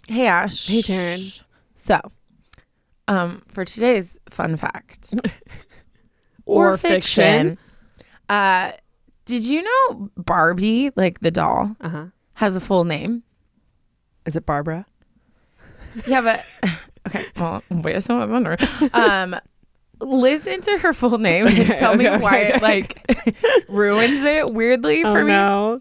Hey, Ash. Hey, Taryne. So, for today's fun fact Or fiction. Did you know Barbie, like the doll, has a full name? Is it Barbara? Yeah, but okay. Well, wait a second. Listen to her full name and tell me why it like ruins it weirdly for me. No.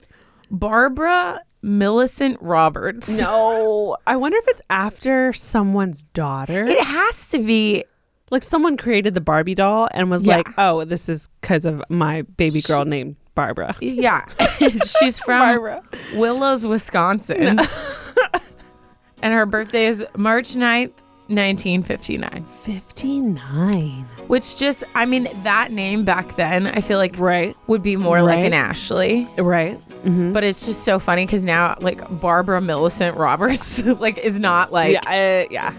Barbara Millicent Roberts. No. I wonder if it's after someone's daughter. It has to be. Like someone created the Barbie doll and was like, oh, this is because of my baby girl named Barbara. Yeah. She's from Barbara. Willows, Wisconsin. And her birthday is March 9th, 1959. 59. Which just, I mean, that name back then, I feel like Right. would be more like an Ashley. Right. Mm-hmm. But it's just so funny because now, like, Barbara Millicent Roberts, like, is not like Yeah.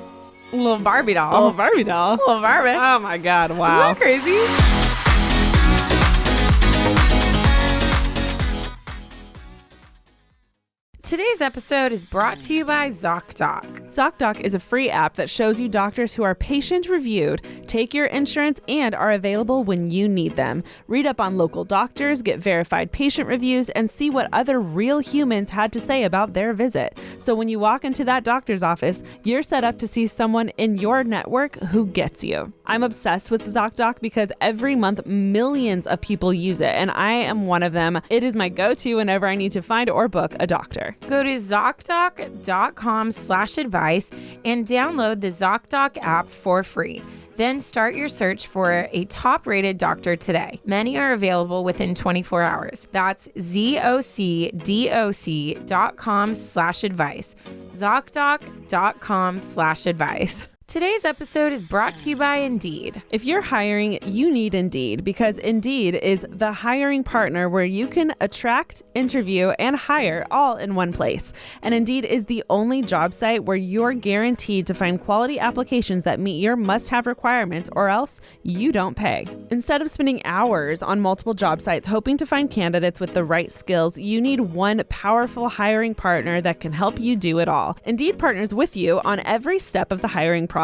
little Barbie doll. Oh, Barbie doll. Little Barbie. Oh, my God. Wow. Isn't that crazy? Today's episode is brought to you by Zocdoc. Zocdoc is a free app that shows you doctors who are patient-reviewed, take your insurance, and are available when you need them. Read up on local doctors, get verified patient reviews, and see what other real humans had to say about their visit. So when you walk into that doctor's office, you're set up to see someone in your network who gets you. I'm obsessed with Zocdoc because every month millions of people use it, and I am one of them. It is my go-to whenever I need to find or book a doctor. Go to Zocdoc.com/advice and download the Zocdoc app for free. Then start your search for a top-rated doctor today. Many are available within 24 hours. That's ZocDoc.com/advice. Zocdoc.com/advice. Today's episode is brought to you by Indeed. If you're hiring, you need Indeed because Indeed is the hiring partner where you can attract, interview, and hire all in one place. And Indeed is the only job site where you're guaranteed to find quality applications that meet your must-have requirements or else you don't pay. Instead of spending hours on multiple job sites hoping to find candidates with the right skills, you need one powerful hiring partner that can help you do it all. Indeed partners with you on every step of the hiring process.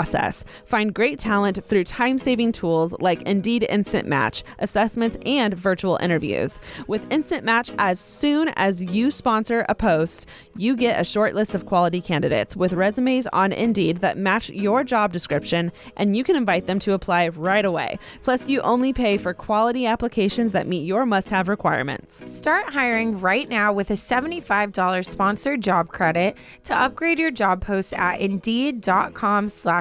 Find great talent through time-saving tools like Indeed Instant Match, assessments, and virtual interviews. With Instant Match, as soon as you sponsor a post, you get a short list of quality candidates with resumes on Indeed that match your job description, and you can invite them to apply right away. Plus, you only pay for quality applications that meet your must-have requirements. Start hiring right now with a $75 sponsored job credit to upgrade your job post at Indeed.com/advice.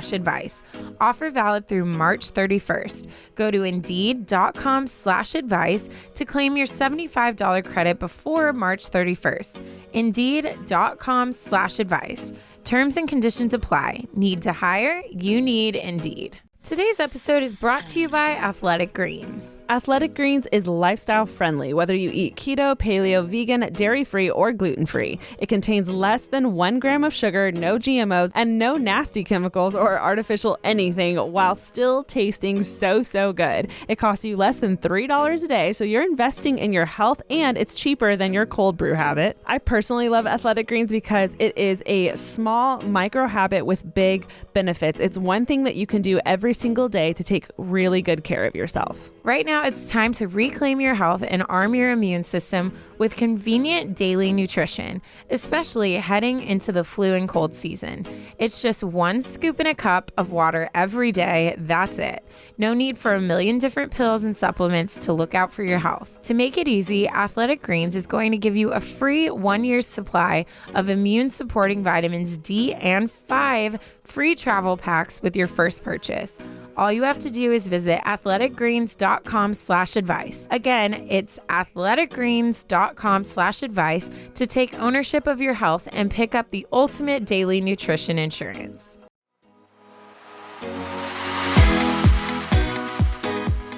Offer valid through March 31st. Go to Indeed.com/advice to claim your $75 credit before March 31st. Indeed.com/advice. Terms and conditions apply. Need to hire? You need Indeed. Today's episode is brought to you by Athletic Greens. Athletic Greens is lifestyle friendly, whether you eat keto, paleo, vegan, dairy-free, or gluten-free. It contains less than 1 gram of sugar, no GMOs, and no nasty chemicals or artificial anything while still tasting so good. It costs you less than $3 a day, so you're investing in your health and it's cheaper than your cold brew habit. I personally love Athletic Greens because it is a small micro habit with big benefits. It's one thing that you can do every single day to take really good care of yourself. Right now, it's time to reclaim your health and arm your immune system with convenient daily nutrition, especially heading into the flu and cold season. It's just 1 scoop in a cup of water every day. That's it. No need for a million different pills and supplements to look out for your health. To make it easy, Athletic Greens is going to give you a free 1-year supply of immune-supporting vitamins D and 5 free travel packs with your first purchase. All you have to do is visit athleticgreens.com/advice. Again, it's athleticgreens.com/advice to take ownership of your health and pick up the ultimate daily nutrition insurance.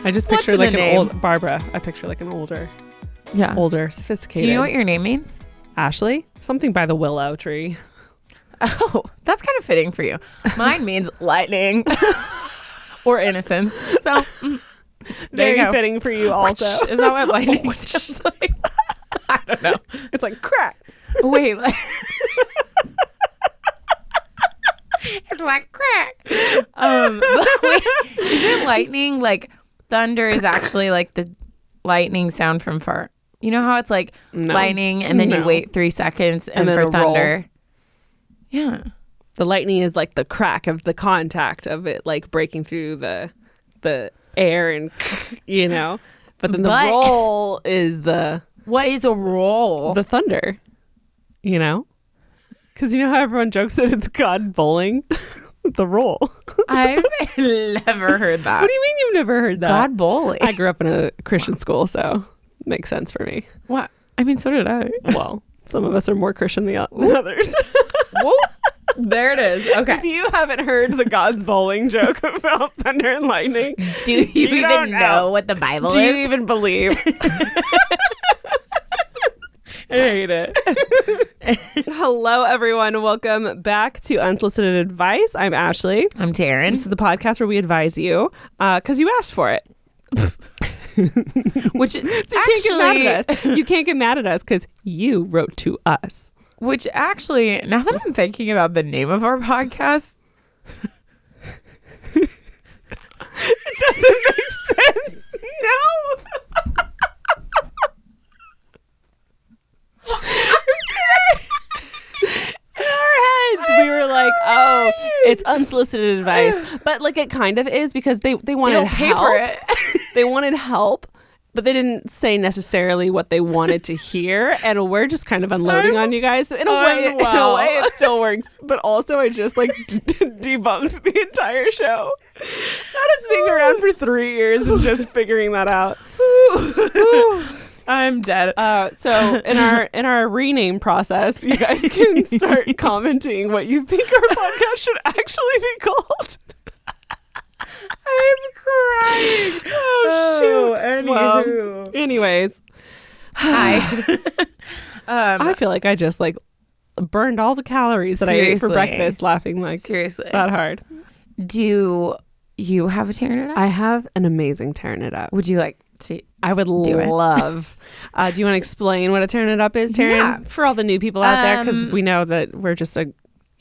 I just What's picture in like the an name? old Barbara. I picture like an older, sophisticated. Do you know what your name means? Ashley? Something by the willow tree. Oh, that's kind of fitting for you. Mine means lightning or innocence. So there you go. Very fitting for you also. Is that what lightning sounds like? I don't know. It's like crack. Wait. It's like crack. But wait, isn't lightning like thunder is actually like the lightning sound from far? You know how it's like lightning and then you wait 3 seconds and for thunder. Roll. Yeah. The lightning is like the crack of the contact of it like breaking through the air and you know. But then the roll is the... What is a roll? The thunder. You know? Because you know how everyone jokes that it's God bowling? The roll. I've never heard that. What do you mean you've never heard that? God bowling. I grew up in a Christian school, so it makes sense for me. What? I mean, so did I. Well, some of us are more Christian than others. Whoa. There it is. Okay. If you haven't heard the God's bowling joke about thunder and lightning, do you even know what the Bible is? Do you even believe? I hate it. Hello, everyone. Welcome back to Unsolicited Advice. I'm Ashley. I'm Taryne. This is the podcast where we advise you because you asked for it. Which so you can't get mad at us because you wrote to us. Which actually, now that I'm thinking about the name of our podcast, it doesn't make sense. No. In our heads, we were like, "Oh, it's unsolicited advice," but like it kind of is because they wanted help. For it. They wanted help. But they didn't say necessarily what they wanted to hear, and we're just kind of unloading on you guys. So in a way, it still works. But also, I just like debunked the entire show. Not us being around for 3 years and just figuring that out. I'm dead. So in our rename process, you guys can start commenting what you think our podcast should actually be called. I'm crying. Oh, shoot. Anywho. Well, anyways. Hi. I feel like I just like burned all the calories that I ate for breakfast laughing like seriously that hard. Do you have a Taryne It Up? I have an amazing Taryne It Up. Would you like to? I would love. Do you want to explain what a Taryne It Up is, Taryne? Yeah. For all the new people out there, because we know that we're just a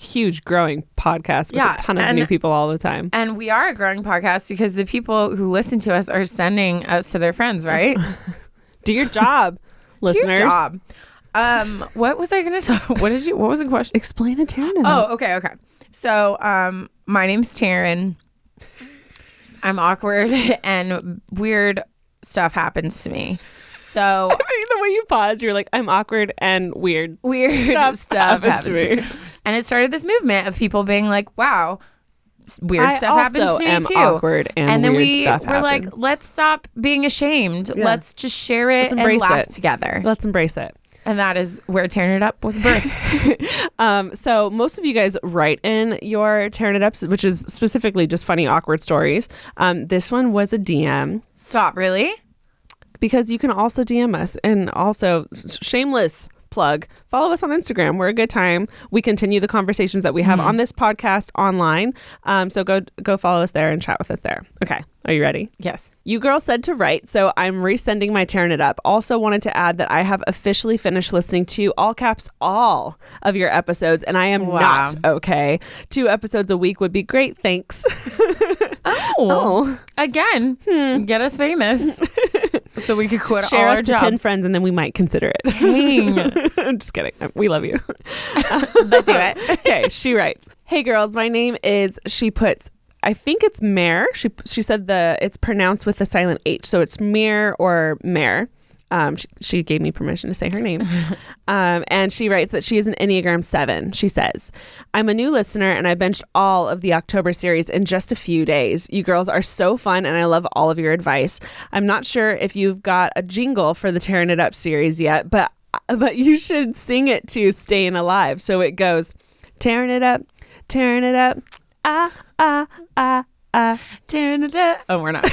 huge growing podcast with a ton of new people all the time. And we are a growing podcast because the people who listen to us are sending us to their friends, right? Do your job, listeners. Do your job. What was I going to talk? What was the question? Explain a Taryne It Up. Oh, okay. So, my name's Taryne. I'm awkward and weird stuff happens to me. So I think the way you paused, you're like, I'm awkward and weird. Weird stuff happens to me. And it started this movement of people being like, wow, weird stuff happens to me too. Awkward and then weird stuff we're happens. like, let's stop being ashamed. Yeah. Let's just share it and laugh together. Let's embrace it. And that is where Taryne It Up was birthed. So most of you guys write in your Taryne It Ups, which is specifically just funny, awkward stories. This one was a DM. Stop, really? Because you can also DM us, and also shameless plug, follow us on Instagram. We're a good time. We continue the conversations that we have on this podcast online. So go follow us there and chat with us there. Okay. Are you ready? Yes. You girls said to write, so I'm resending my Taryne It Up. Also wanted to add that I have officially finished listening to all caps all of your episodes, and I am not okay. 2 episodes a week would be great. Thanks. Again, get us famous. So we could quit Share all us our to jobs. 10 friends and then we might consider it. Dang. I'm just kidding. We love you. But do it. Okay, she writes, hey girls, my name is, she puts, I think it's Mare. She said it's pronounced with the silent H. So it's Mare or Mare. She gave me permission to say her name. And she writes that she is an Enneagram 7. She says, I'm a new listener and I binged all of the October series in just a few days. You girls are so fun and I love all of your advice. I'm not sure if you've got a jingle for the Taryne It Up series yet, but you should sing it to Staying Alive. So it goes, Taryne it up, Taryne it up, Taryne It Up. Oh, we're not.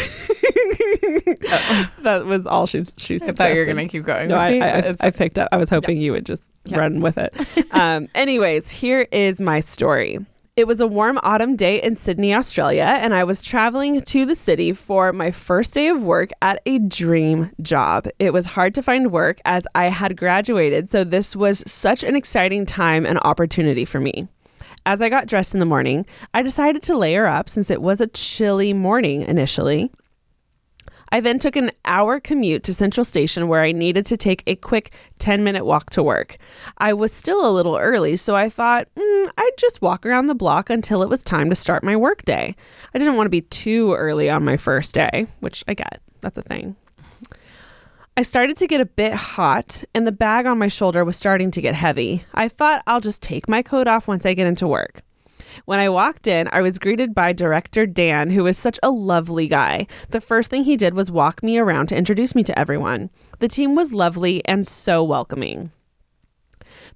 That was all she's I thought you were going to keep going. No, I picked up. I was hoping you would just run with it. Anyways, here is my story. It was a warm autumn day in Sydney, Australia, and I was traveling to the city for my first day of work at a dream job. It was hard to find work as I had graduated, so this was such an exciting time and opportunity for me. as I got dressed in the morning, I decided to layer up since it was a chilly morning initially. I then took an hour commute to Central Station where I needed to take a quick 10-minute walk to work. I was still a little early, so I thought I'd just walk around the block until it was time to start my work day. I didn't want to be too early on my first day, which I get. That's a thing. I started to get a bit hot, and the bag on my shoulder was starting to get heavy. I thought I'll just take my coat off once I get into work. When I walked in, I was greeted by Director Dan, who is such a lovely guy. The first thing he did was walk me around to introduce me to everyone. The team was lovely and so welcoming.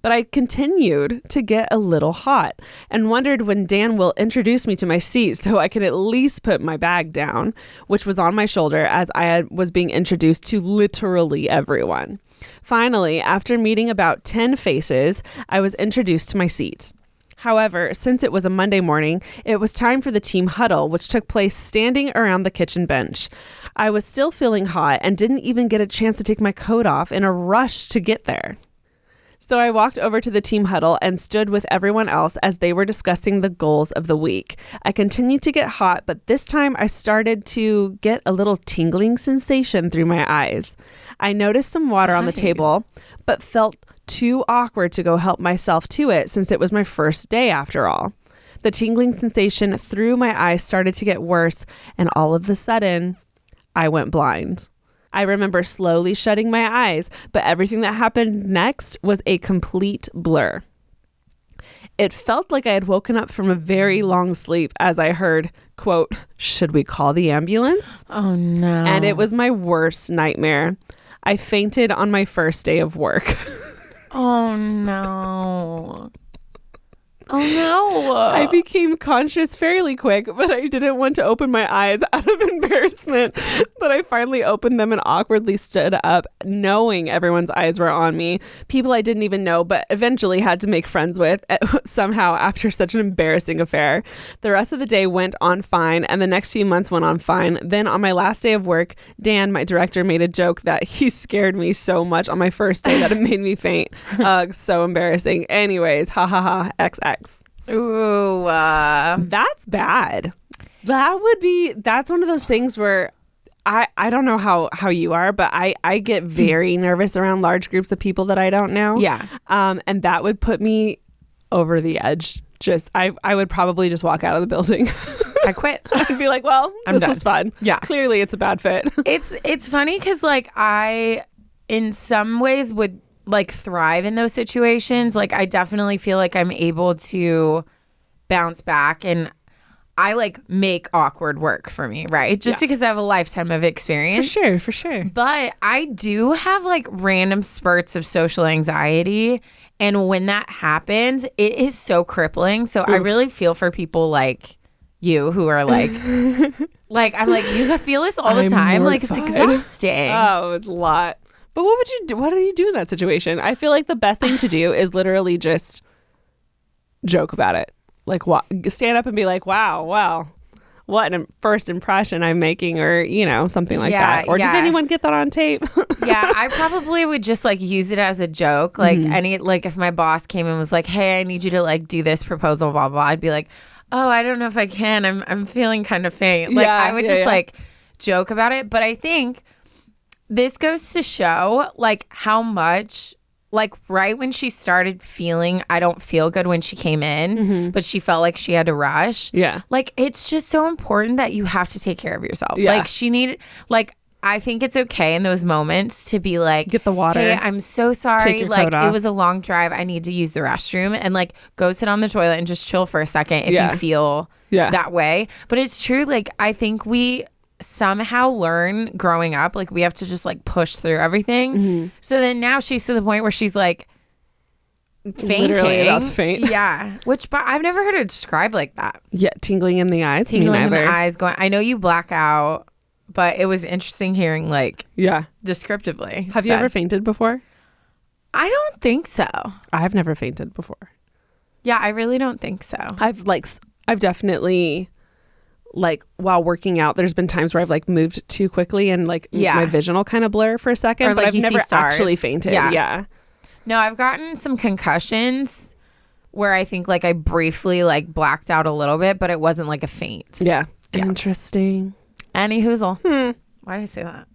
But I continued to get a little hot and wondered when Dan will introduce me to my seat so I could at least put my bag down, which was on my shoulder as I was being introduced to literally everyone. Finally, after meeting about 10 faces, I was introduced to my seat. However, since it was a Monday morning, it was time for the team huddle, which took place standing around the kitchen bench. I was still feeling hot and didn't even get a chance to take my coat off in a rush to get there. So I walked over to the team huddle and stood with everyone else as they were discussing the goals of the week. I continued to get hot, but this time I started to get a little tingling sensation through my eyes. I noticed some water on the table, but felt too awkward to go help myself to it since it was my first day after all. The tingling sensation through my eyes started to get worse, and all of a sudden, I went blind. I remember slowly shutting my eyes, but everything that happened next was a complete blur. It felt like I had woken up from a very long sleep as I heard, quote, "Should we call the ambulance?" Oh, no. And it was my worst nightmare. I fainted on my first day of work. Oh, no. Oh, no. I became conscious fairly quick, but I didn't want to open my eyes out of embarrassment. But I finally opened them and awkwardly stood up, knowing everyone's eyes were on me. People I didn't even know, but eventually had to make friends with somehow after such an embarrassing affair. The rest of the day went on fine, and the next few months went on fine. Then on my last day of work, Dan, my director, made a joke that he scared me so much on my first day that it made me faint. So embarrassing. Anyways, ha ha ha, XX. Ooh, that's bad. That's one of those things where I don't know how you are, but I get very nervous around large groups of people that I don't know. Yeah. And that would put me over the edge. I would probably just walk out of the building. I quit. I'd be like, well, this was fun. Yeah. Clearly it's a bad fit. It's funny because like I, in some ways, would like thrive in those situations. Like I definitely feel like I'm able to bounce back, and I like make awkward work for me, right? Just because I have a lifetime of experience. For sure. But I do have like random spurts of social anxiety, and when that happens, it is so crippling. So I really feel for people like you who are like like I'm like, you feel this all the time. Like it's exhausting. Oh, it's a lot. But what would you do? What do you do in that situation? I feel like the best thing to do is literally just joke about it. Like stand up and be like, wow, what an first impression I'm making, or, something like that. Or did anyone get that on tape? Yeah, I probably would just like use it as a joke. Like if my boss came and was like, hey, I need you to like do this proposal, blah, blah, I'd be like, oh, I don't know if I can. I'm feeling kind of faint. Like I would just like joke about it. But I think this goes to show like how much, like right when she started feeling I don't feel good when she came in, but she felt like she had to rush. Yeah. Like it's just so important that you have to take care of yourself. Yeah. Like she needed, like I think it's okay in those moments to be like, get the water. Hey, I'm so sorry. Take your like coat off. It was a long drive. I need to use the restroom, and like go sit on the toilet and just chill for a second if you feel that way. But it's true. Like I think we somehow learn growing up, like we have to just like push through everything. So then now she's to the point where she's like fainting. Literally about to faint. Yeah. But I've never heard it described like that. Yeah, tingling in the eyes. Tingling in the eyes, going, I know you black out, but it was interesting hearing like descriptively. Have you ever fainted before? I don't think so. I've never fainted before. Yeah, I really don't think so. I've definitely, like, while working out, there's been times where I've like moved too quickly and like my vision will kind of blur for a second, or, but like, I've you never see stars. actually fainted. Yeah. No, I've gotten some concussions, where I think like I briefly like blacked out a little bit, but it wasn't like a faint. Yeah. Interesting. Any hoozle. Why did I say that?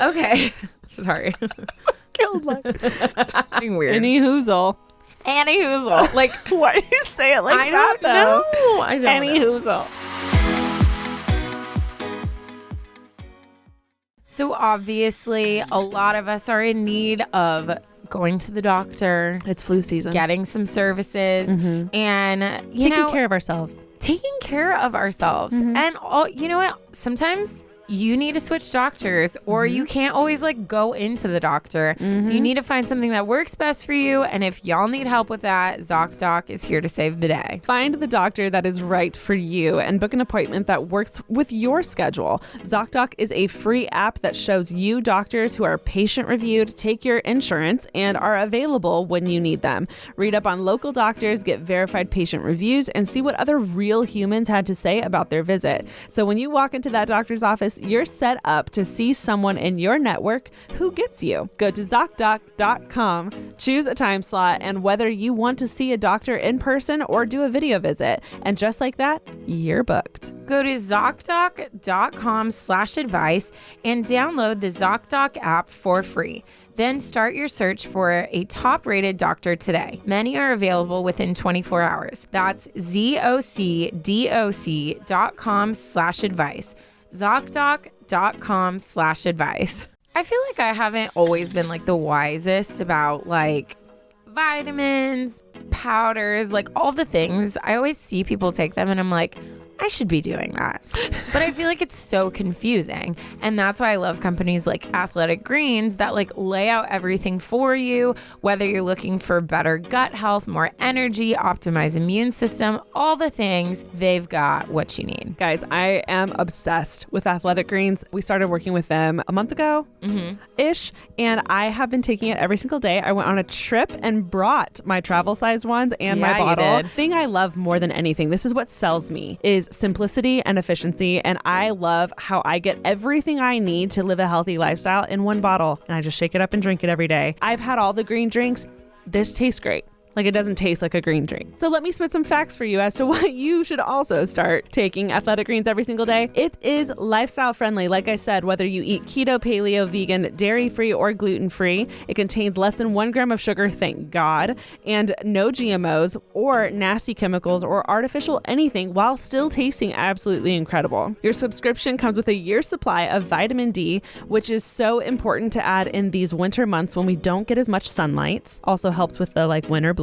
Okay. Sorry. Killed my Being weird. Any hoozle. Annie Hoozle. Like, why do you say it like I that, don't know. I don't Any know. hoozle. So obviously, a lot of us are in need of going to the doctor, It's flu season. getting some services, and Taking care of ourselves. taking care of ourselves. And you know what? Sometimes you need to switch doctors, or you can't always like go into the doctor. So you need to find something that works best for you. And if y'all need help with that, Zocdoc is here to save the day. Find the doctor that is right for you and book an appointment that works with your schedule. Zocdoc is a free app that shows you doctors who are patient reviewed, take your insurance, and are available when you need them. Read up on local doctors, get verified patient reviews, and see what other real humans had to say about their visit. So when you walk into that doctor's office, you're set up to see someone in your network who gets you. Go to Zocdoc.com, choose a time slot, and whether you want to see a doctor in person or do a video visit. And just like that, you're booked. Go to Zocdoc.com/advice and download the Zocdoc app for free. Then start your search for a top-rated doctor today. Many are available within 24 hours. That's ZocDoc.com/advice. Zocdoc.com/advice. I feel like I haven't always been like the wisest about like vitamins, powders, like all the things. I always see people take them and I'm like, I should be doing that. But I feel like it's so confusing. And that's why I love companies like Athletic Greens that like lay out everything for you, whether you're looking for better gut health, more energy, optimized immune system, all the things, they've got what you need. Guys, I am obsessed with Athletic Greens. We started working with them a month ago ish, and I have been taking it every single day. I went on a trip and brought my travel sized ones and my Yeah, you bottle. did. The thing I love more than anything, this is what sells me, is simplicity and efficiency. And I love how I get everything I need to live a healthy lifestyle in one bottle, and I just shake it up and drink it every day. I've had all the green drinks. This tastes great. Like, it doesn't taste like a green drink. So let me spit some facts for you as to why you should also start taking Athletic Greens every single day. It is lifestyle friendly. Like I said, whether you eat keto, paleo, vegan, dairy-free, or gluten-free, it contains less than 1 gram of sugar, thank God, and no GMOs or nasty chemicals or artificial anything, while still tasting absolutely incredible. Your subscription comes with a year's supply of vitamin D, which is so important to add in these winter months when we don't get as much sunlight. Also helps with the winter blues.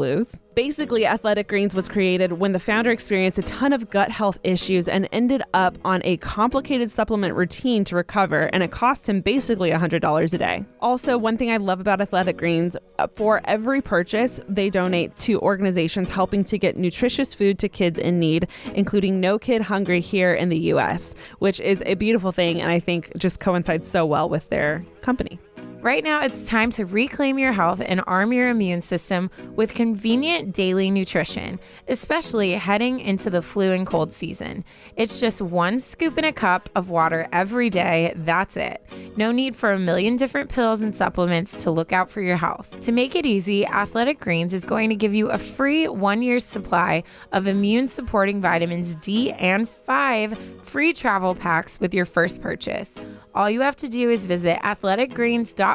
Basically, Athletic Greens was created when the founder experienced a ton of gut health issues and ended up on a complicated supplement routine to recover, and it cost him basically $100 a day. Also, one thing I love about Athletic Greens, for every purchase, they donate to organizations helping to get nutritious food to kids in need, including No Kid Hungry here in the US, which is a beautiful thing, and I think just coincides so well with their company. Right now, it's time to reclaim your health and arm your immune system with convenient daily nutrition, especially heading into the flu and cold season. It's just 1 scoop in a cup of water every day. That's it. No need for a million different pills and supplements to look out for your health. To make it easy, Athletic Greens is going to give you a free 1 year's supply of immune-supporting vitamins D and 5 free travel packs with your first purchase. All you have to do is visit athleticgreens.com/advice.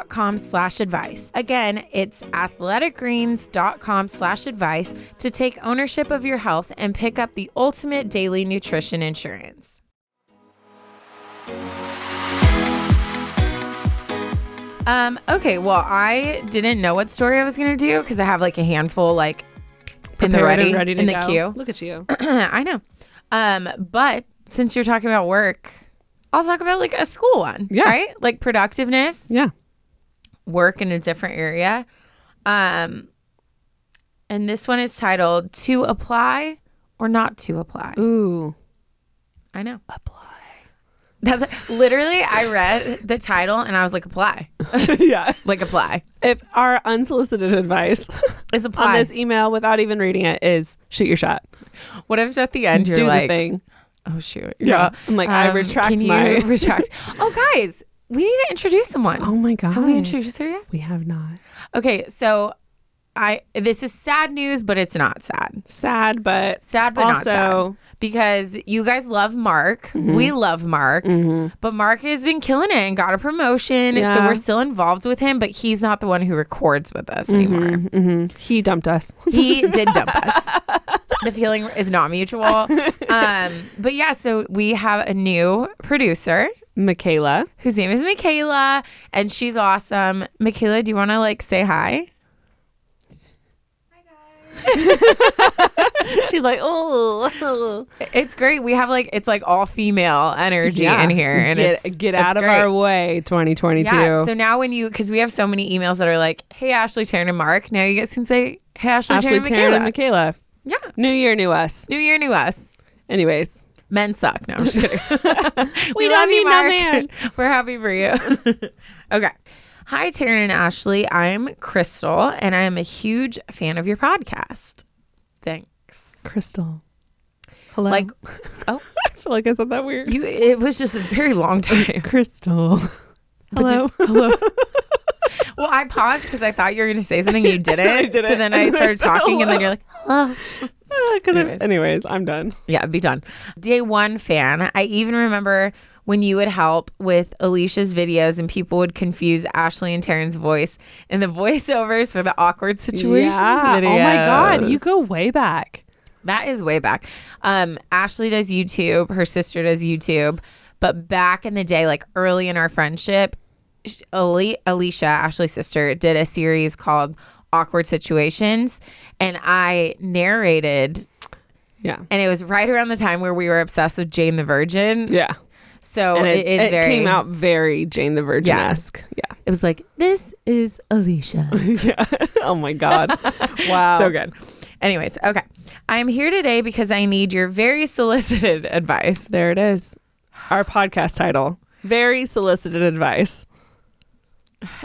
Again, it's athleticgreens.com/advice to take ownership of your health and pick up the ultimate daily nutrition insurance. Okay, well, I didn't know what story I was going to do because I have a handful in the ready to in the go. queue. Look at you. I know. But since you're talking about work, I'll talk about a school one, right? Productiveness, work in a different area. And this one is titled To Apply or Not to Apply. Ooh. I know. Apply. That's literally, I read the title and I was like, apply. Yeah. Apply. If our unsolicited advice Is apply. on this email without even reading it is shoot your shot. What if at the end you're Do like, the thing. oh shoot. Yeah. I'm I retract can you my... retract? Oh, guys, we need to introduce someone. Oh my God. Have we introduced her yet? We have not. Okay, so this is sad news, but it's not sad. Sad, but Sad, but not sad. Because you guys love Mark. We love Mark. But Mark has been killing it and got a promotion. Yeah. So we're still involved with him, but he's not the one who records with us anymore. He dumped us. He did dump us. The feeling is not mutual. But yeah, so we have a new producer. Michaela. Whose name is Michaela, and she's awesome. Michaela, do you want to like say hi? She's like, oh, it's great. We have like, it's like all female energy in here, and get out of our way, 2022. Yeah. So now because we have so many emails that are like, hey, Ashley, Taryne, and Mark. Now you guys can say, hey, Ashley, Taryne, and Michaela. Yeah. New year, new us. New year, new us. Anyways. Men suck. No, I'm just kidding. we love you, Mark. Man. We're happy for you. Okay. Hi, Taryne and Ashley. I'm Crystal, and I am a huge fan of your podcast. Thanks. Crystal. Hello. I feel like I said that weird. It was just a very long time. Crystal. Hello. Hello. Well, I paused because I thought you were going to say something. You didn't. I didn't. So then I started talking, and then you're like, hello. Anyways, I'm done. Yeah, be done. Day one fan. I even remember when you would help with Alicia's videos and people would confuse Ashley and Taryne's voice in the voiceovers for the awkward situations videos. Oh my God. You go way back. That is way back. Ashley does YouTube. Her sister does YouTube. But back in the day, like early in our friendship, Alicia, Ashley's sister, did a series called Awkward Situations, and I narrated. Yeah. And it was right around the time where we were obsessed with Jane the Virgin. Yeah. So it came out very Jane the Virgin-esque. Yeah. It was like, this is Alicia. Yeah. Oh my God. Wow. So good. Anyways, okay. I'm here today because I need your very solicited advice. There it is. Our podcast title. Very solicited advice.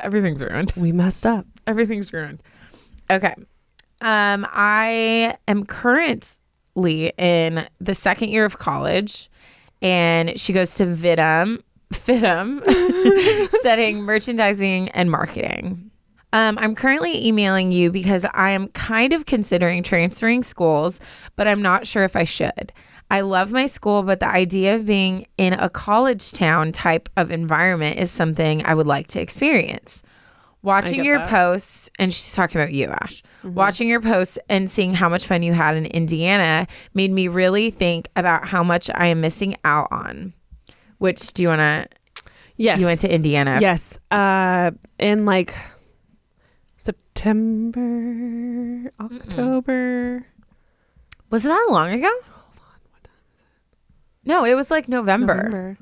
Everything's ruined. We messed up. Everything's ruined. Okay. I am currently in the second year of college, and she goes to FITM, studying merchandising and marketing. I'm currently emailing you because I am kind of considering transferring schools, but I'm not sure if I should. I love my school, but the idea of being in a college town type of environment is something I would like to experience. Watching your posts, and she's talking about you, Ash. Watching your posts and seeing how much fun you had in Indiana made me really think about how much I am missing out on. Which, do you want to? Yes. You went to Indiana. Yes. In like September, October. Was it that long ago? Hold on. What time is it? No, it was like November.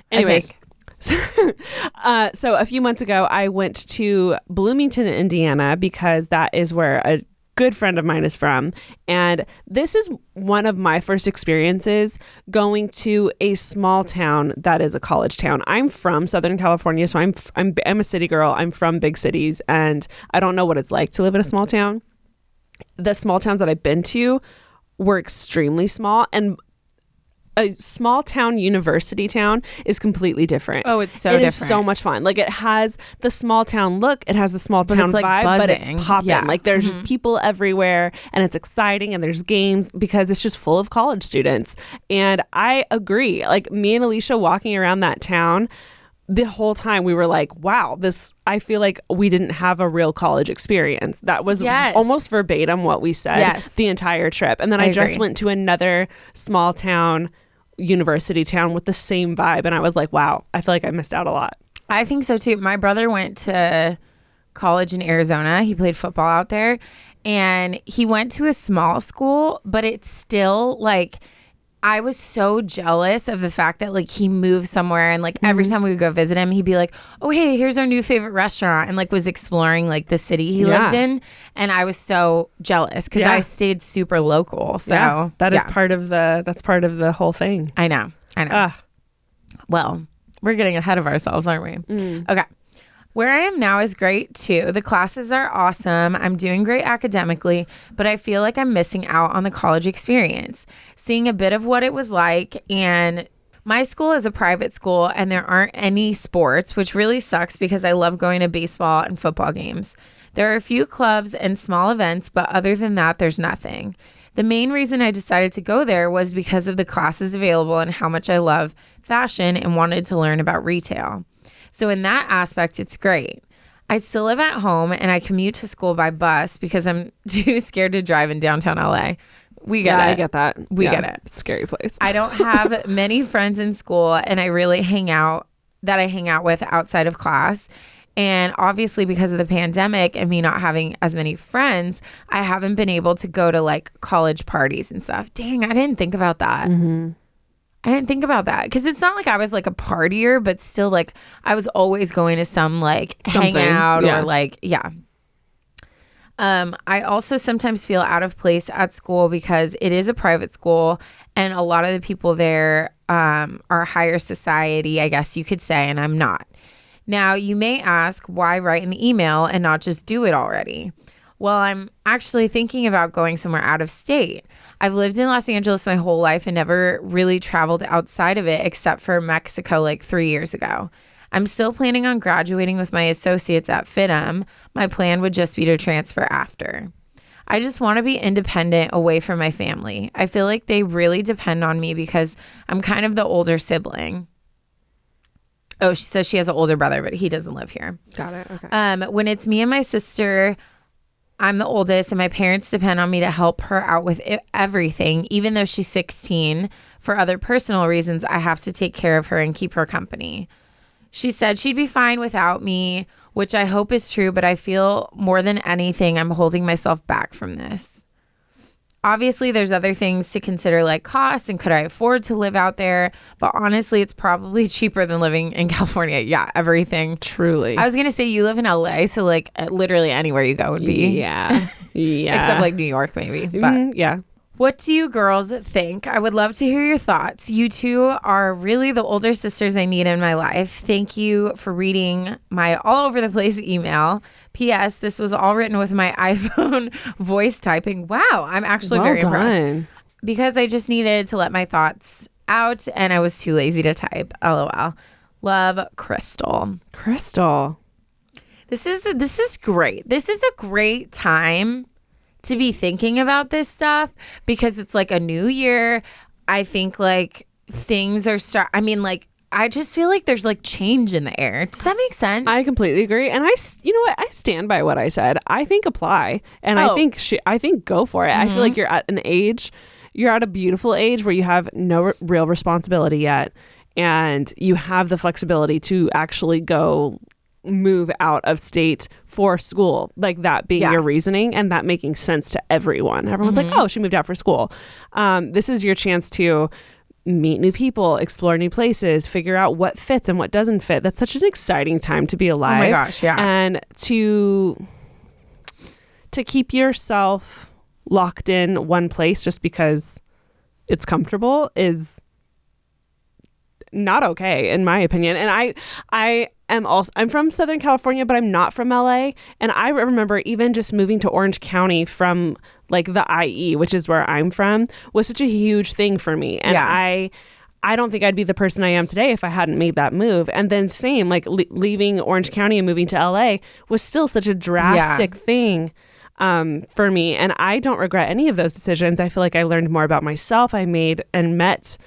Anyways. So a few months ago, I went to Bloomington, Indiana, because that is where a good friend of mine is from. And this is one of my first experiences going to a small town that is a college town. I'm from Southern California, so I'm a city girl. I'm from big cities, and I don't know what it's like to live in a small town. The small towns that I've been to were extremely small, and a small town university town is completely different. Oh, it's so different. It is so much fun. Like, it has the small town look, it has the small town like vibe, buzzing. but it's popping. Yeah. Like, there's just people everywhere, and it's exciting, and there's games because it's just full of college students. And I agree. Like, me and Alicia walking around that town, the whole time we were like, wow, I feel like we didn't have a real college experience. That was almost verbatim what we said the entire trip. And then I just went to another small town university town with the same vibe, and I was like, wow, I feel like I missed out a lot. I think so too. My brother went to college in Arizona. He played football out there, and he went to a small school, but it's still like, I was so jealous of the fact that like he moved somewhere, and like every time we would go visit him, he'd be like, oh, hey, here's our new favorite restaurant, and like was exploring like the city he lived in. And I was so jealous because I stayed super local. So that's part of the whole thing. I know. Well, we're getting ahead of ourselves, aren't we? Okay. Where I am now is great too. The classes are awesome. I'm doing great academically, but I feel like I'm missing out on the college experience, seeing a bit of what it was like. And my school is a private school, and there aren't any sports, which really sucks because I love going to baseball and football games. There are a few clubs and small events, but other than that, there's nothing. The main reason I decided to go there was because of the classes available and how much I love fashion and wanted to learn about retail. So in that aspect, it's great. I still live at home and I commute to school by bus because I'm too scared to drive in downtown LA. We get it. I get that. We get it. It's a scary place. I don't have many friends in school, and I really hang out with outside of class. And obviously because of the pandemic and me not having as many friends, I haven't been able to go to like college parties and stuff. Dang, I didn't think about that. Mm-hmm. I didn't think about that because it's not like I was like a partier, but still like I was always going to some like hangout or like, yeah. I also sometimes feel out of place at school because it is a private school and a lot of the people there are higher society, I guess you could say, and I'm not. Now, you may ask, why write an email and not just do it already? Well, I'm actually thinking about going somewhere out of state. I've lived in Los Angeles my whole life and never really traveled outside of it except for Mexico like 3 years ago. I'm still planning on graduating with my associates at FITM. My plan would just be to transfer after. I just want to be independent away from my family. I feel like they really depend on me because I'm kind of the older sibling. Oh, so she has an older brother, but he doesn't live here. Got it. Okay. When it's me and my sister, I'm the oldest, and my parents depend on me to help her out with everything. Even though she's 16, for other personal reasons, I have to take care of her and keep her company. She said she'd be fine without me, which I hope is true, but I feel more than anything, I'm holding myself back from this. Obviously, there's other things to consider like cost and could I afford to live out there? But honestly, it's probably cheaper than living in California. Yeah, everything. Truly. I was going to say you live in LA, so like literally anywhere you go would be. Yeah. Yeah. Except like New York maybe. But yeah. What do you girls think? I would love to hear your thoughts. You two are really the older sisters I need in my life. Thank you for reading my all over the place email. P.S. This was all written with my iPhone voice typing. Wow, I'm actually very impressed. Because I just needed to let my thoughts out and I was too lazy to type. LOL. Love, Crystal. Crystal. This is great. This is a great time to be thinking about this stuff because it's like a new year. I think like things are I just feel like there's like change in the air. Does that make sense? I completely agree. And you know what? I stand by what I said. I think apply. And I think go for it. Mm-hmm. I feel like you're at a beautiful age where you have no real responsibility yet. And you have the flexibility to actually go move out of state for school, like that being your reasoning and that making sense to everyone. Everyone's like, oh, she moved out for school. This is your chance to meet new people, explore new places, figure out what fits and what doesn't fit. That's such an exciting time to be alive. Oh my gosh, yeah. And to keep yourself locked in one place just because it's comfortable is not okay, in my opinion. And I'm from Southern California, but I'm not from LA. And I remember even just moving to Orange County from like the IE, which is where I'm from, was such a huge thing for me. And I don't think I'd be the person I am today if I hadn't made that move. And then same, like leaving Orange County and moving to LA was still such a drastic thing for me. And I don't regret any of those decisions. I feel like I learned more about myself. I made and met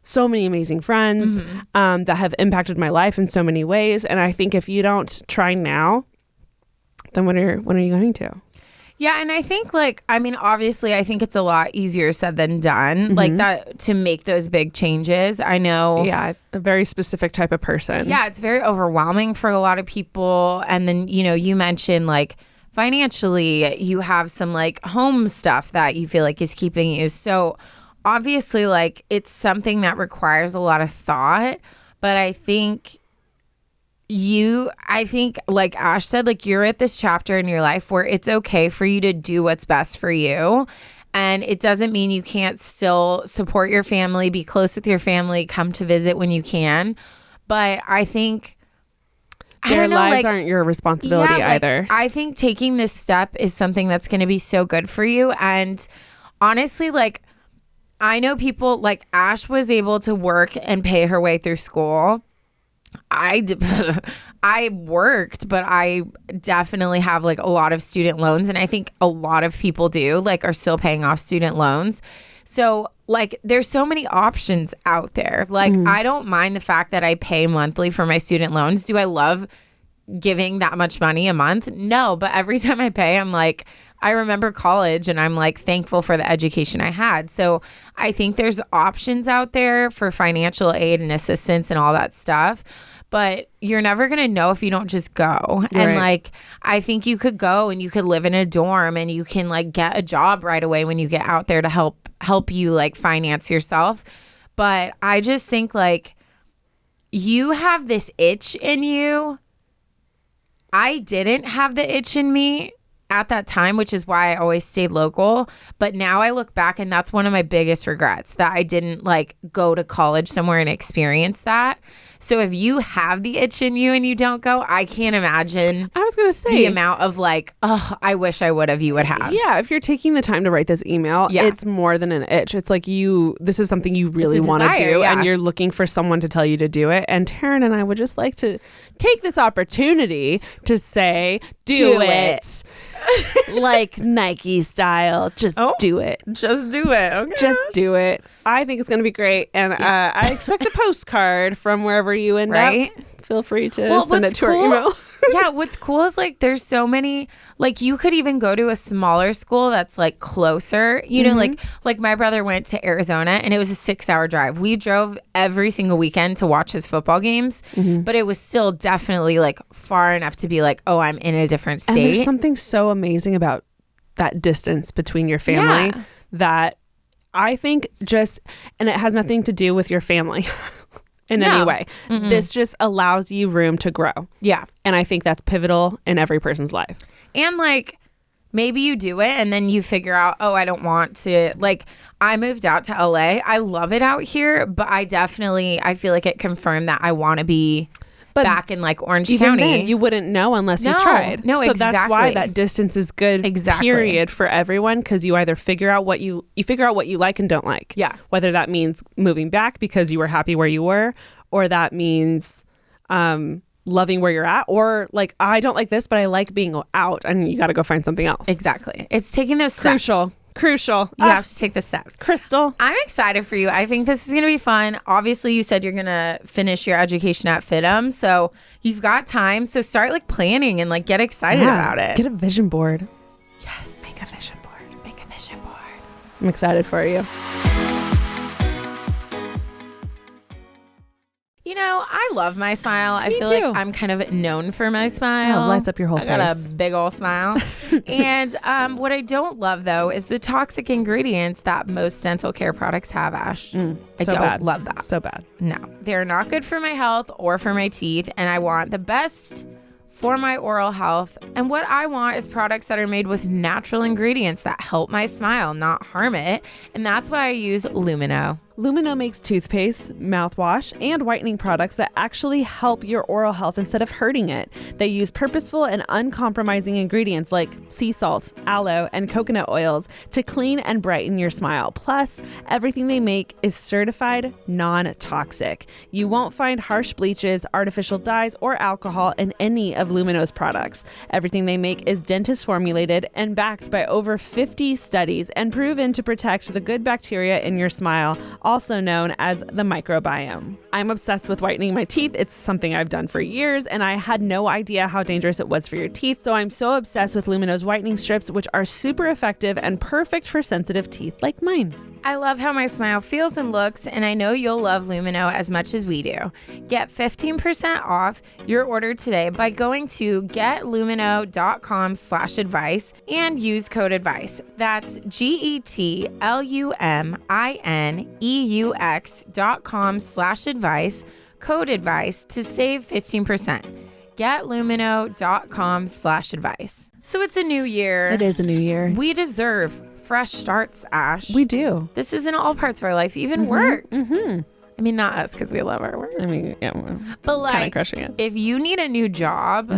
so many amazing friends that have impacted my life in so many ways. And I think if you don't try now, then when are you going to? Yeah. And I think obviously I think it's a lot easier said than done, like that, to make those big changes. I know. Yeah. A very specific type of person. Yeah. It's very overwhelming for a lot of people. And then, you mentioned like financially you have some like home stuff that you feel like is keeping you. So obviously, like, it's something that requires a lot of thought, but I think like Ash said, like, you're at this chapter in your life where it's okay for you to do what's best for you. And it doesn't mean you can't still support your family, be close with your family, come to visit when you can. But I think their lives aren't your responsibility either. I think taking this step is something that's going to be so good for you. And honestly, like, I know people like Ash was able to work and pay her way through school. I worked, but I definitely have like a lot of student loans. And I think a lot of people do like are still paying off student loans. So like there's so many options out there. Like I don't mind the fact that I pay monthly for my student loans. Do I love giving that much money a month? No, but every time I pay, I'm like, I remember college and I'm like thankful for the education I had. So I think there's options out there for financial aid and assistance and all that stuff. But you're never going to know if you don't just go. And like, I think you could go and you could live in a dorm and you can like get a job right away when you get out there to help you like finance yourself. But I just think like you have this itch in you. I didn't have the itch in me at that time, which is why I always stayed local. But now I look back and that's one of my biggest regrets, that I didn't like go to college somewhere and experience that. So if you have the itch in you and you don't go, I can't imagine I was going to say the amount of like, oh, I wish I would have, you would have. Yeah, if you're taking the time to write this email, it's more than an itch. It's like this is something you really want to do and you're looking for someone to tell you to do it. And Taryne and I would just like to take this opportunity to say, do it. Like Nike style. Just do it. Just do it. Okay. Just do it. I think it's going to be great. And I expect a postcard from wherever you end up. Feel free to send it to our email. Yeah, what's cool is like there's so many, like you could even go to a smaller school that's like closer, you know, like my brother went to Arizona and it was a 6-hour drive. We drove every single weekend to watch his football games, but it was still definitely like far enough to be like, oh, I'm in a different state. And there's something so amazing about that distance between your family that I think and it has nothing to do with your family. In any way. This just allows you room to grow. Yeah. And I think that's pivotal in every person's life. And like, maybe you do it and then you figure out, oh, I don't want to. Like, I moved out to LA. I love it out here, but I feel like it confirmed that I want to be back in like Orange County. Then, you wouldn't know unless you tried. No, so exactly. That's why that distance is good. Period for everyone, because you either figure out what you like and don't like. Yeah. Whether that means moving back because you were happy where you were, or that means loving where you're at, or like, I don't like this, but I like being out, and you got to go find something else. Exactly. It's taking those steps. Crucial. You have to take the steps. Crystal. I'm excited for you. I think this is going to be fun. Obviously, you said you're going to finish your education at FITM, so you've got time. So start like planning and like get excited about it. Get a vision board. Yes. Make a vision board. Make a vision board. I'm excited for you. You know, I love my smile. I feel too. like I'm kind of known for my smile. Oh, lights up your whole face. I got a big old smile. And what I don't love, though, is the toxic ingredients that most dental care products have, Ash. I don't love that. So bad. No, they're not good for my health or for my teeth. And I want the best for my oral health. And what I want is products that are made with natural ingredients that help my smile, not harm it. And that's why I use Lumino. Lumino makes toothpaste, mouthwash, and whitening products that actually help your oral health instead of hurting it. They use purposeful and uncompromising ingredients like sea salt, aloe, and coconut oils to clean and brighten your smile. Plus, everything they make is certified non-toxic. You won't find harsh bleaches, artificial dyes, or alcohol in any of Lumino's products. Everything they make is dentist formulated and backed by over 50 studies and proven to protect the good bacteria in your smile, also known as the microbiome. I'm obsessed with whitening my teeth. It's something I've done for years, and I had no idea how dangerous it was for your teeth. So I'm so obsessed with Lumino's whitening strips, which are super effective and perfect for sensitive teeth like mine. I love how my smile feels and looks, and I know you'll love Lumino as much as we do. Get 15% off your order today by going to getlumino.com/advice and use code ADVICE. That's GETLUMINEUX.com/advice, code ADVICE to save 15%. getlumino.com/advice. So it's a new year. It is a new year. We deserve fresh starts, Ash. We do. This is in all parts of our life, even work. I mean, not us, because we love our work. I mean, yeah, we're but like, kind of crushing it. If you need a new job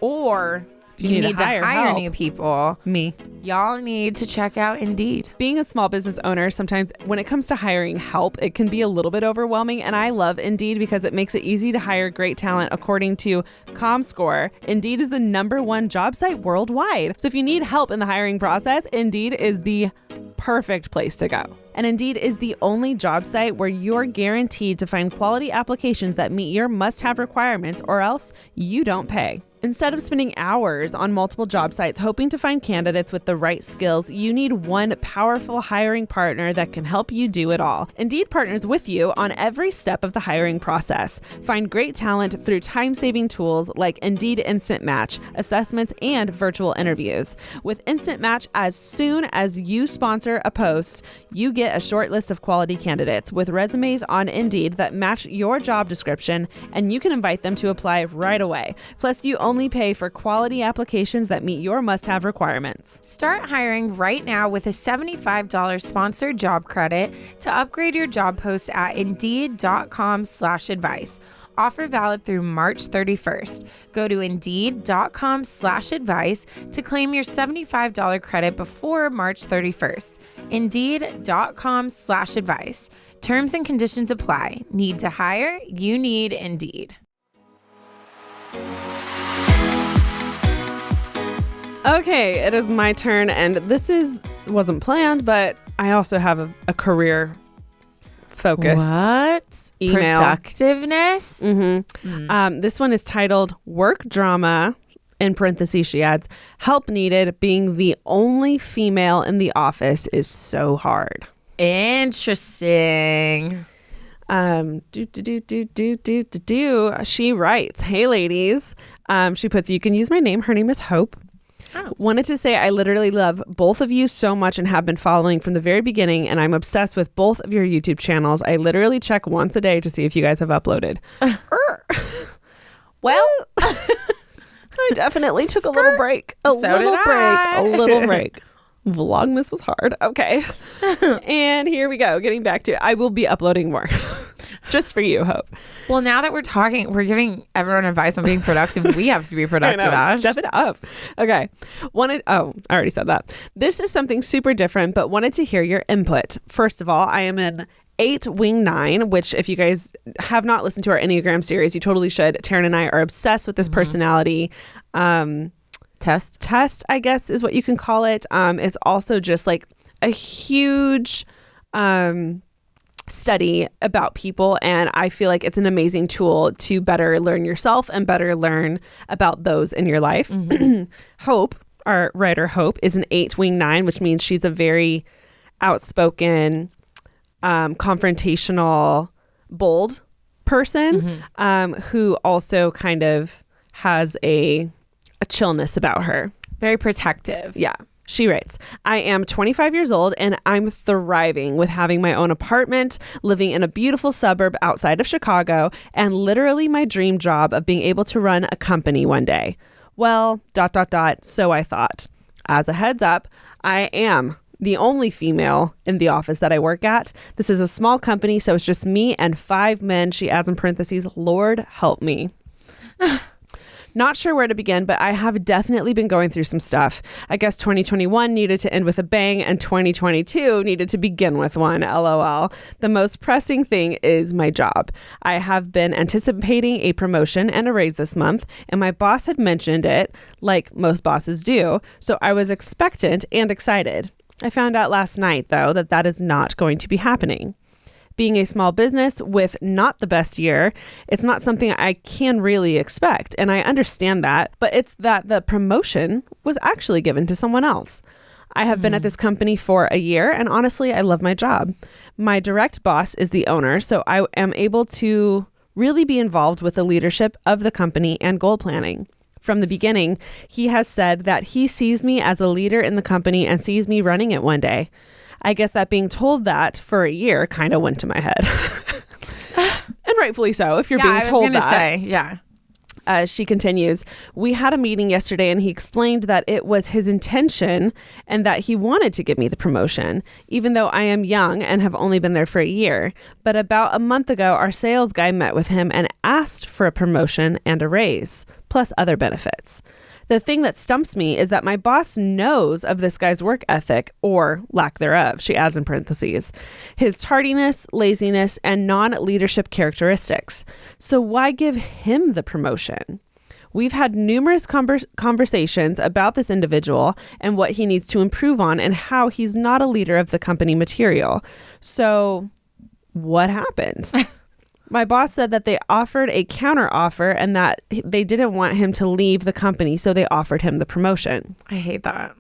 or you need to hire help. new people, Me. y'all need to check out Indeed. Being a small business owner, sometimes when it comes to hiring help, it can be a little bit overwhelming. And I love Indeed because it makes it easy to hire great talent. According to ComScore, Indeed is the #1 job site worldwide. So if you need help in the hiring process, Indeed is the perfect place to go. And Indeed is the only job site where you're guaranteed to find quality applications that meet your must-have requirements, or else you don't pay. Instead of spending hours on multiple job sites hoping to find candidates with the right skills, you need one powerful hiring partner that can help you do it all. Indeed partners with you on every step of the hiring process. Find great talent through time-saving tools like Indeed Instant Match, assessments, and virtual interviews. With Instant Match, as soon as you sponsor a post, you get a short list of quality candidates with resumes on Indeed that match your job description, and you can invite them to apply right away. Plus, you only pay for quality applications that meet your must-have requirements. Start hiring right now with a $75 sponsored job credit to upgrade your job post at Indeed.com/advice. Offer valid through March 31st. Go to Indeed.com/advice to claim your $75 credit before March 31st. Indeed.com/advice. Terms and conditions apply. Need to hire? You need Indeed. Okay, it is my turn, and this wasn't planned, but I also have a career focus. What? Email. Productiveness? This one is titled Work Drama. In parentheses, she adds, help needed. Being the only female in the office is so hard. Interesting. She writes, hey ladies. She puts, you can use my name. Her name is Hope. Oh. Wanted to say I literally love both of you so much and have been following from the very beginning, and I'm obsessed with both of your YouTube channels. I literally check once a day to see if you guys have uploaded. Well, I definitely took a little break. A little break. Vlogmas was hard. Okay. And here we go. Getting back to it. I will be uploading more. Just for you, Hope. well, now that we're giving everyone advice on being productive. We have to be productive, Ash. Step it up. Okay. I already said that. This is something super different, but wanted to hear your input. First of all, I am an 8 wing 9, which if you guys have not listened to our Enneagram series, you totally should. Taryne and I are obsessed with this personality test, I guess is what you can call it. It's also just like a huge study about people, and I feel like it's an amazing tool to better learn yourself and better learn about those in your life. Hope, our writer Hope, is an 8 wing 9, which means she's a very outspoken, confrontational, bold person, who also kind of has a chillness about her. Very protective. Yeah. She writes, I am 25 years old and I'm thriving with having my own apartment, living in a beautiful suburb outside of Chicago, and literally my dream job of being able to run a company one day. Well, ... so I thought. As a heads up, I am the only female in the office that I work at. This is a small company, so it's just me and 5 men. She adds in parentheses, Lord help me. Not sure where to begin, but I have definitely been going through some stuff. I guess 2021 needed to end with a bang and 2022 needed to begin with one, LOL. The most pressing thing is my job. I have been anticipating a promotion and a raise this month, and my boss had mentioned it, like most bosses do, so I was expectant and excited. I found out last night, though, that is not going to be happening. Being a small business with not the best year, it's not something I can really expect, and I understand that, but it's that the promotion was actually given to someone else. I have been at this company for a year, and honestly, I love my job. My direct boss is the owner, so I am able to really be involved with the leadership of the company and goal planning. From the beginning, he has said that he sees me as a leader in the company and sees me running it one day. I guess that being told that for a year kind of went to my head. And rightfully so, if you're being told that. She continues, we had a meeting yesterday and he explained that it was his intention and that he wanted to give me the promotion, even though I am young and have only been there for a year. But about a month ago, our sales guy met with him and asked for a promotion and a raise. plus other benefits. The thing that stumps me is that my boss knows of this guy's work ethic, or lack thereof, she adds in parentheses, his tardiness, laziness, and non-leadership characteristics. So why give him the promotion? We've had numerous conversations about this individual and what he needs to improve on and how he's not a leader of the company material. So what happened? My boss said that they offered a counter offer and that they didn't want him to leave the company, so they offered him the promotion. I hate that.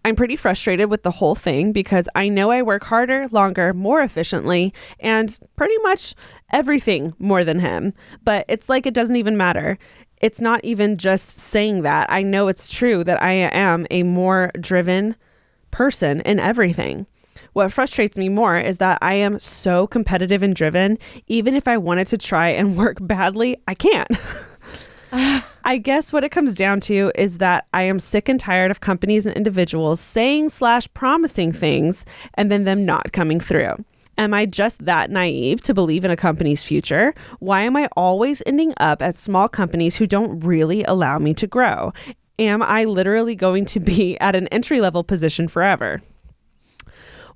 I'm pretty frustrated with the whole thing because I know I work harder, longer, more efficiently, and pretty much everything more than him. But it's like it doesn't even matter. It's not even just saying that. I know it's true that I am a more driven person in everything. What frustrates me more is that I am so competitive and driven. Even if I wanted to try and work badly, I can't. I guess what it comes down to is that I am sick and tired of companies and individuals saying/promising things and then them not coming through. Am I just that naive to believe in a company's future? Why am I always ending up at small companies who don't really allow me to grow? Am I literally going to be at an entry-level position forever?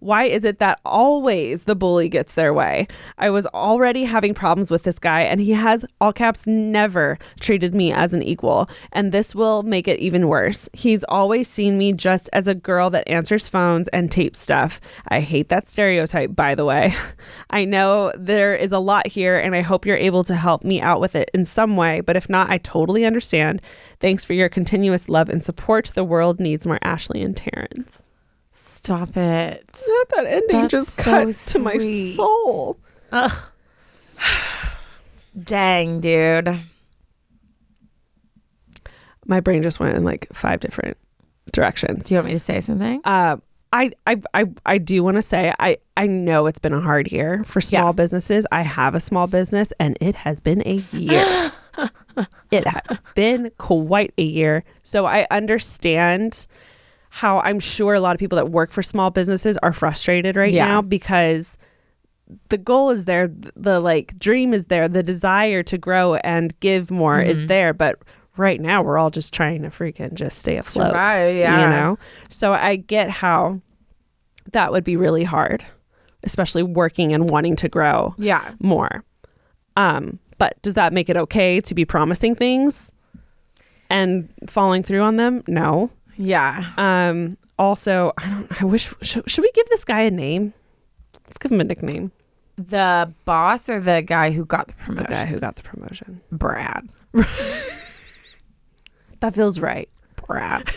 Why is it that always the bully gets their way? I was already having problems with this guy, and he has, all caps, never treated me as an equal. And this will make it even worse. He's always seen me just as a girl that answers phones and tapes stuff. I hate that stereotype, by the way. I know there is a lot here, and I hope you're able to help me out with it in some way. But if not, I totally understand. Thanks for your continuous love and support. The world needs more Ashley and Terrence. Stop it. That ending That's just so cut sweet. to my soul. Ugh. Dang, dude. My brain just went in like 5 different directions. Do you want me to say something? I do want to say I know it's been a hard year for small businesses. I have a small business and it has been a year. It has been quite a year. So I understand how I'm sure a lot of people that work for small businesses are frustrated right now because the goal is there, the like dream is there, the desire to grow and give more is there, but right now we're all just trying to freaking just stay afloat. Survive, you know? So I get how that would be really hard, especially working and wanting to grow more. But does that make it okay to be promising things and following through on them? No. Yeah. Also, should we give this guy a name? Let's give him a nickname. The boss or the guy who got the promotion? The guy who got the promotion. Brad. That feels right. Brad.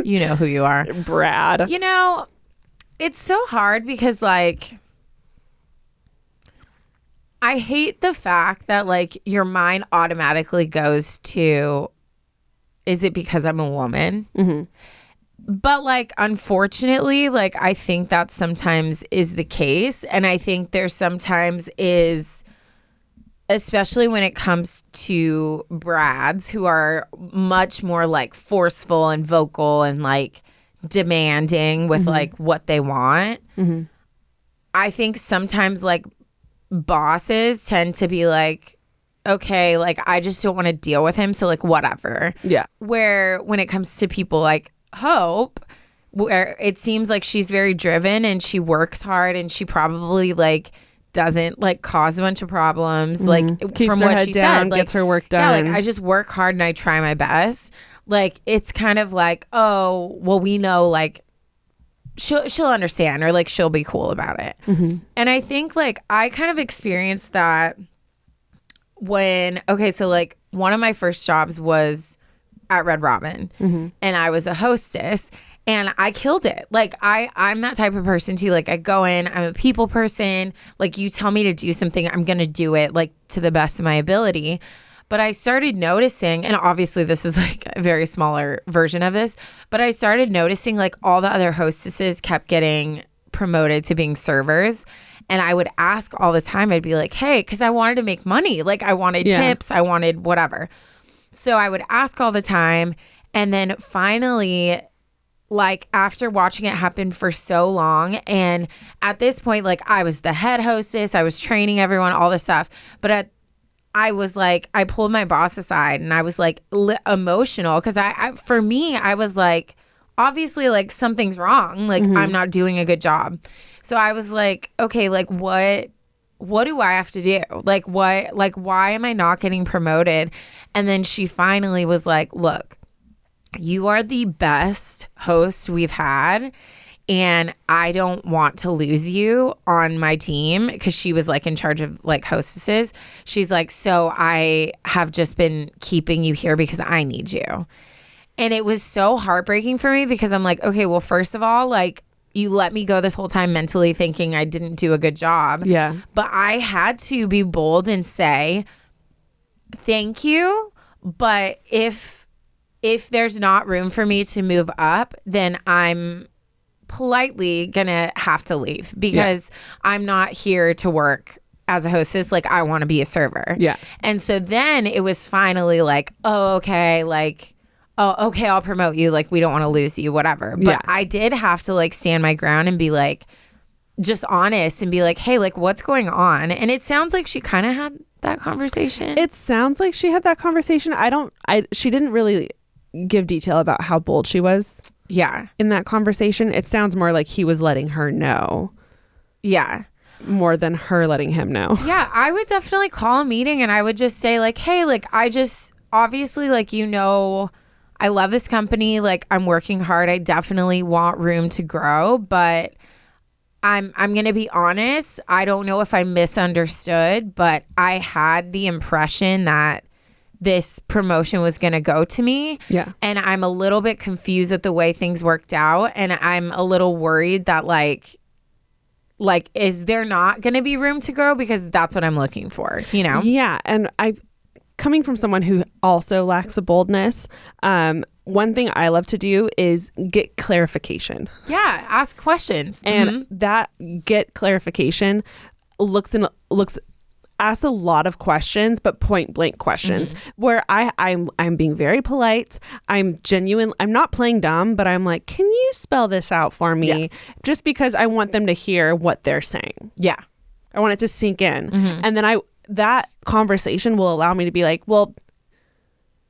You know who you are. Brad. You know, it's so hard because like I hate the fact that like your mind automatically goes to, is it because I'm a woman? Mm-hmm. But like, unfortunately, like I think that sometimes is the case. And I think there sometimes is, especially when it comes to Brads who are much more like forceful and vocal and like demanding with like what they want. Mm-hmm. I think sometimes like bosses tend to be like, okay, like I just don't want to deal with him, so like whatever. Yeah. Where when it comes to people like Hope, where it seems like she's very driven and she works hard and she probably like doesn't like cause a bunch of problems. Like keeps from her what head she down, said, like, gets her work done. Yeah, like I just work hard and I try my best. Like it's kind of like, oh, well, we know like she'll understand or like she'll be cool about it. Mm-hmm. And I think like I kind of experienced that when, okay, so like one of my first jobs was at Red Robin and I was a hostess and I killed it. Like I'm that type of person too. Like I go in, I'm a people person. Like you tell me to do something, I'm going to do it like to the best of my ability. But I started noticing, and obviously this is like a very smaller version of this, but I started noticing like all the other hostesses kept getting promoted to being servers. And I would ask all the time, I'd be like, hey, because I wanted to make money. Like I wanted tips, I wanted whatever. So I would ask all the time. And then finally, like after watching it happen for so long, and at this point, like I was the head hostess, I was training everyone, all this stuff. But I was like, I pulled my boss aside and I was like emotional because for me, I was like, obviously like something's wrong. Like I'm not doing a good job. So I was like, okay, like what do I have to do? Like why am I not getting promoted? And then she finally was like, look, you are the best host we've had. And I don't want to lose you on my team because she was like in charge of like hostesses. She's like, so I have just been keeping you here because I need you. And it was so heartbreaking for me because I'm like, okay, well, first of all, like you let me go this whole time mentally thinking I didn't do a good job. Yeah. But I had to be bold and say, thank you. But if there's not room for me to move up, then I'm politely gonna have to leave because I'm not here to work as a hostess. Like I want to be a server. Yeah. And so then it was finally like, oh, okay, like, oh, okay, I'll promote you. Like we don't want to lose you, whatever. But I did have to like stand my ground and be like, just honest and be like, hey, like what's going on? And it sounds like she kind of had that conversation. It sounds like she had that conversation. She didn't really give detail about how bold she was. Yeah. In that conversation, it sounds more like he was letting her know. Yeah. More than her letting him know. Yeah, I would definitely call a meeting and I would just say like, hey, like I just obviously like, I love this company. Like I'm working hard. I definitely want room to grow, but I'm going to be honest. I don't know if I misunderstood, but I had the impression that this promotion was going to go to me. Yeah. And I'm a little bit confused at the way things worked out. And I'm a little worried that like, is there not going to be room to grow? Because that's what I'm looking for, Yeah. And coming from someone who also lacks a boldness, one thing I love to do is get clarification. Yeah. Ask questions. And that get clarification asks a lot of questions, but point blank questions where I'm being very polite. I'm genuine. I'm not playing dumb, but I'm like, can you spell this out for me? Yeah. Just because I want them to hear what they're saying. Yeah. I want it to sink in. And then that conversation will allow me to be like, well,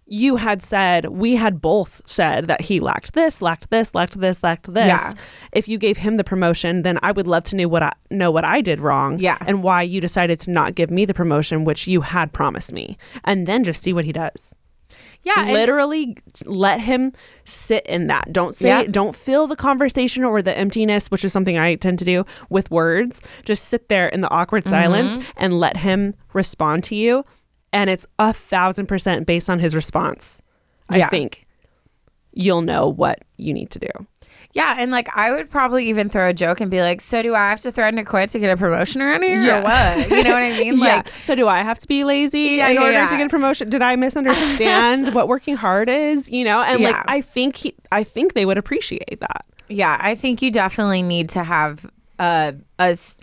we had both said that he lacked this. Yeah. If you gave him the promotion, then I would love to know what I did wrong. Yeah. And why you decided to not give me the promotion, which you had promised me. And then just see what he does. Yeah. Literally let him sit in that. Don't fill the conversation or the emptiness, which is something I tend to do with words. Just sit there in the awkward silence and let him respond to you. And it's 1,000% based on his response. I think you'll know what you need to do. Yeah. And like, I would probably even throw a joke and be like, so do I have to threaten to quit to get a promotion around here or what? You know what I mean? Like, so do I have to be lazy in order to get a promotion? Did I misunderstand what working hard is? And like, I think they would appreciate that. Yeah. I think you definitely need to have a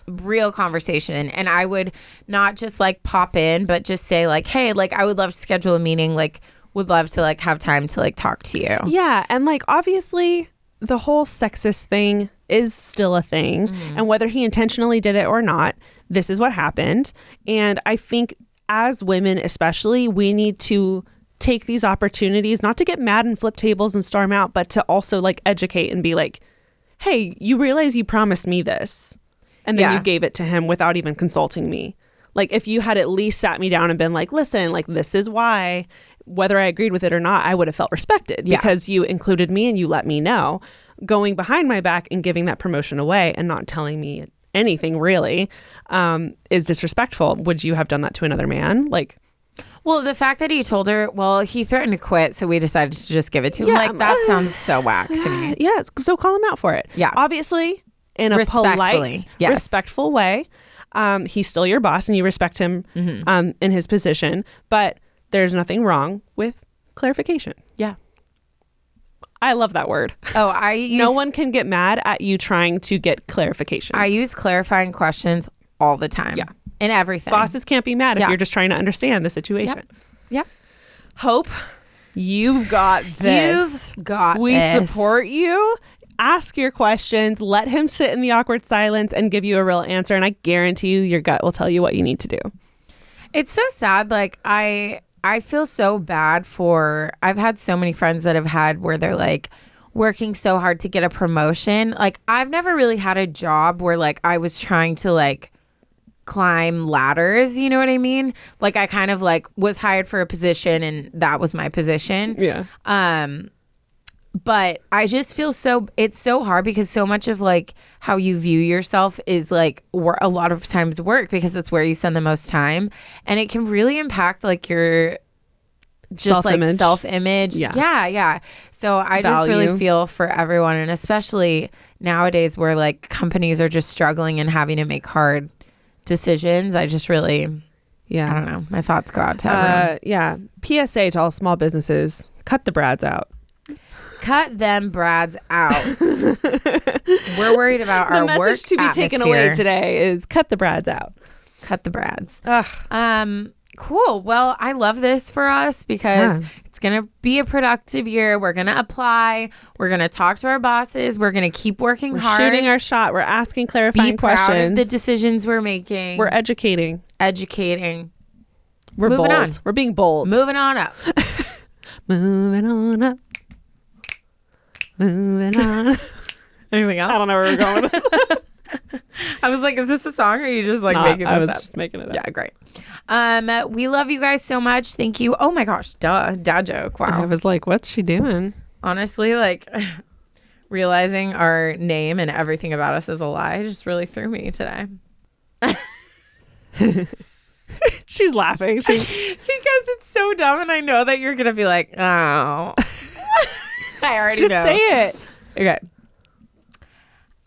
real conversation, and I would not just like pop in, but just say like, hey, like I would love to schedule a meeting, like would love to like have time to like talk to you. Yeah. And like obviously the whole sexist thing is still a thing, and whether he intentionally did it or not, this is what happened. And I think as women especially, we need to take these opportunities not to get mad and flip tables and storm out, but to also like educate and be like, hey, you realize you promised me this, and then you gave it to him without even consulting me. Like if you had at least sat me down and been like, listen, like this is why, whether I agreed with it or not, I would have felt respected because you included me and you let me know. Going behind my back and giving that promotion away and not telling me anything really is disrespectful. Would you have done that to another man? Like, well, the fact that he told her, well, he threatened to quit, so we decided to just give it to him. Like, that sounds so whack to me. Yeah, so call him out for it. Yeah. Obviously, in a polite, respectful way. He's still your boss and you respect him in his position, but there's nothing wrong with clarification. Yeah. I love that word. Oh, no one can get mad at you trying to get clarification. I use clarifying questions all the time. Yeah. In everything. Bosses can't be mad if you're just trying to understand the situation. Yep. Hope, you've got this. We support you. Ask your questions. Let him sit in the awkward silence and give you a real answer. And I guarantee you your gut will tell you what you need to do. It's so sad. Like I feel so bad for, I've had so many friends that have had where they're like working so hard to get a promotion. Like I've never really had a job where like I was trying to like climb ladders, you know what I mean? Like I kind of like was hired for a position and that was my position. Yeah. But I just feel it's so hard because so much of like how you view yourself is like a lot of times work because that's where you spend the most time, and it can really impact like your just self-image. Self-image. Yeah. So I just really feel for everyone, and especially nowadays where like companies are just struggling and having to make hard decisions. I just really, I don't know. My thoughts go out to everyone. Yeah. PSA to all small businesses: cut the brads out. Cut them brads out. We're worried about our work The message to be taken away today is cut the brads out. Cut the brads. Cool. Well, I love this for us because it's going to be a productive year. We're going to apply. We're going to talk to our bosses. We're going to keep working hard. We're shooting our shot. We're asking clarifying questions. Be proud of the decisions we're making. We're educating. We're moving bold. On. We're being bold. Moving on up. Moving on up. Moving on. Anything else? I don't know where we're going with this. I was like, is this a song or are you just like making this up? I was just making it up. Yeah, great. We love you guys so much. Thank you. Oh my gosh, dad joke. Wow. I was like, what's she doing? Honestly, like realizing our name and everything about us is a lie just really threw me today. She's laughing. Because it's so dumb and I know that you're going to be like, oh. I already just know. Say it. Okay.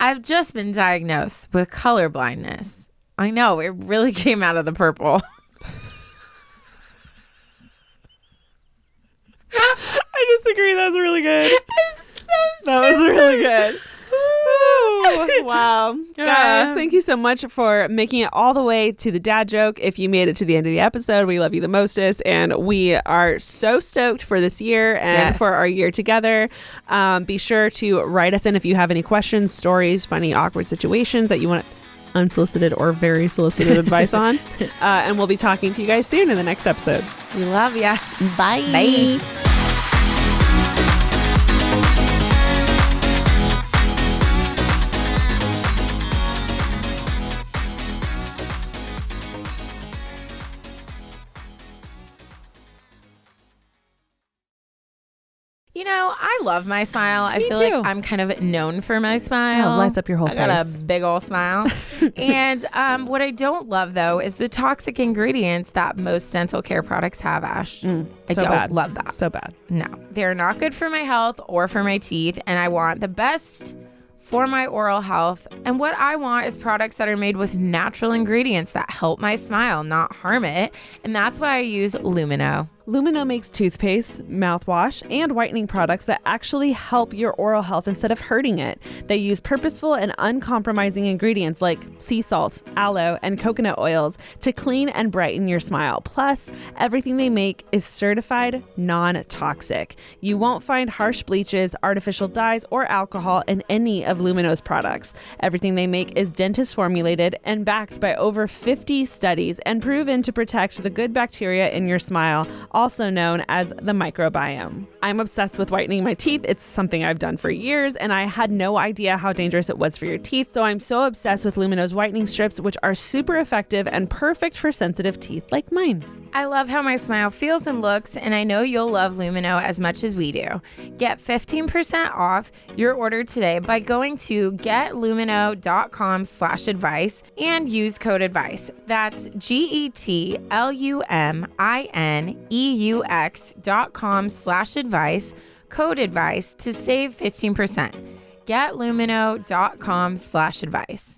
I've just been diagnosed with color blindness. I know, it really came out of the purple. I disagree. That was really good. It's so that was really good. Ooh, wow. Guys, thank you so much for making it all the way to the dad joke. If you made it to the end of the episode, we love you the mostest. And we are so stoked for this year and for our year together. Be sure to write us in if you have any questions, stories, funny, awkward situations that you want unsolicited or very solicited advice on. And we'll be talking to you guys soon in the next episode. We love ya. Bye. Bye. You know, I love my smile. I feel like I'm kind of known for my smile. It lights up your whole face. I got a big old smile. And what I don't love, though, is the toxic ingredients that most dental care products have, Ash. I don't love that. So bad. No. They're not good for my health or for my teeth. And I want the best for my oral health. And what I want is products that are made with natural ingredients that help my smile, not harm it. And that's why I use Lumino. Lumino makes toothpaste, mouthwash, and whitening products that actually help your oral health instead of hurting it. They use purposeful and uncompromising ingredients like sea salt, aloe, and coconut oils to clean and brighten your smile. Plus, everything they make is certified non-toxic. You won't find harsh bleaches, artificial dyes, or alcohol in any of Lumino's products. Everything they make is dentist formulated and backed by over 50 studies and proven to protect the good bacteria in your smile, also known as the microbiome. I'm obsessed with whitening my teeth. It's something I've done for years, and I had no idea how dangerous it was for your teeth. So I'm so obsessed with Lumino's whitening strips, which are super effective and perfect for sensitive teeth like mine. I love how my smile feels and looks, and I know you'll love Lumino as much as we do. Get 15% off your order today by going to getlumino.com/advice and use code advice. That's GETLUMINEUX.com/advice, code advice to save 15%. Getlumino.com/advice.